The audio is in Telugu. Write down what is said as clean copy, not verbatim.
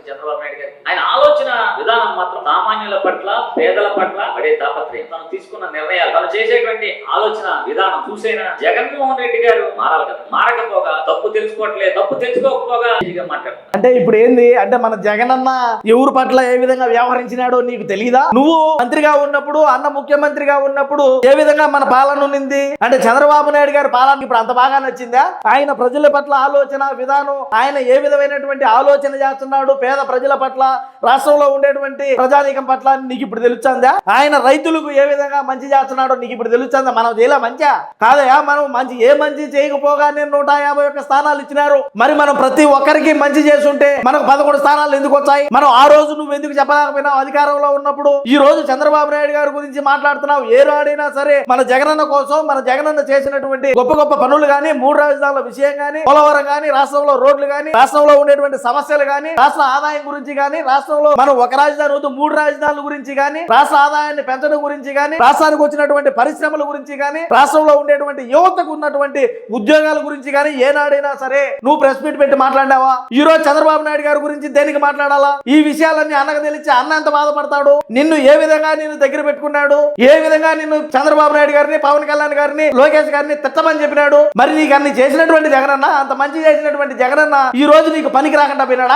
చంద్రబాబు నాయుడు గారి ఆయన ఆలోచన విధానం మాత్రం సామాన్యుల పట్ల పేదల పట్ల పడే తాపత్రయం, తను తీసుకున్న నిర్ణయాలు, తను చేసేటువంటి ఆలోచన విధానం చూసైనా జగన్మోహన్ రెడ్డి గారు మారాలి కదా. మారకపోగా తప్పు తెలుసుకోవట్లేదు, తప్పు తెలుసుకోకపోగా మాట్లాడు. అంటే ఇప్పుడు ఏంది అంటే మన జగనన్న ఎవరి పట్ల ఏ విధంగా వ్యవహరించినాడో నీకు తెలియదా? నువ్వు మంత్రిగా ఉన్నప్పుడు, అన్న ముఖ్యమంత్రిగా ఉన్నప్పుడు ఏ విధంగా మన పాలన ఉన్నింది అంటే చంద్రబాబు నాయుడు గారి పాలన ఇప్పుడు అంత బాగా నచ్చిందా? ఆయన ప్రజల పట్ల ఆలోచన విధానం, ఆయన ఏ విధమైనటువంటి ఆలోచన చేస్తున్నాడు పేద ప్రజల పట్ల, రాష్ట్రంలో ఉండేటువంటి ప్రజానీకం పట్ల నీకు ఇప్పుడు తెలుస్తుందా? ఆయన రైతులకు ఏ విధంగా మంచి చేస్తున్నాడో నీకు ఇప్పుడు తెలుస్తుందా? మనం చేయలే మంచిగా కాదయా, మనం మంచి చేయకపోగానే 151 స్థానాలు ఇచ్చినారు. మరి మనం ప్రతి ఒక్కరికి మంచి చేస్తుంటే మనకు 11 స్థానాలు ఎందుకు వచ్చాయి? మనం ఆ రోజు నువ్వు ఎందుకు చెప్పలేకపోయినావు అధికారంలో ఉన్నప్పుడు? ఈ రోజు చంద్రబాబు నాయుడు గారి గురించి మాట్లాడుతున్నావు. ఏ రాడైనా సరే మన జగనన్న కోసం, మన జగనన్న చేసినటువంటి గొప్ప గొప్ప పనులు గానీ, 3 రాజధానుల విషయం గానీ, పోలవరం గానీ, రాష్ట్రంలో రోడ్లు గానీ, రాష్ట్రంలో ఉండేటువంటి సమస్యలు గానీ, రాష్ట్ర ఆదాయం గురించి గానీ, రాష్ట్రంలో మనం ఒక రాజధాని వద్దు 3 రాజధానుల గురించి గానీ, రాష్ట్ర ఆదాయాన్ని పెంచడం గురించి గానీ, రాష్ట్రానికి వచ్చినటువంటి పరిశ్రమల గురించి గానీ, రాష్ట్రంలో ఉండేటువంటి యువతకు ఉన్నటువంటి ఉద్యోగాల గురించి గానీ ఏనాడైనా సరే నువ్వు ప్రెస్ మీట్ పెట్టి మాట్లాడావా? ఈ రోజు చంద్రబాబు నాయుడు గారి గురించి దేనికి మాట్లాడాలా? ఈ విషయాలన్నీ అన్నకు తెలిసి అన్న ఎంత బాధపడతాడు? నిన్ను ఏ విధంగా నిన్ను దగ్గర పెట్టుకున్నాడు? ఏ విధంగా నిన్ను చంద్రబాబు నాయుడు గారిని, పవన్ కళ్యాణ్ గారిని, లోకేష్ గారిని తిట్టమని చెప్పినాడు? మరి నీకు అన్ని చేసినటువంటి జగనన్న, అంత మంచి చేసినటువంటి జగనన్న ఈ రోజు నీకు పనికి రాకుండా పోయినాడా?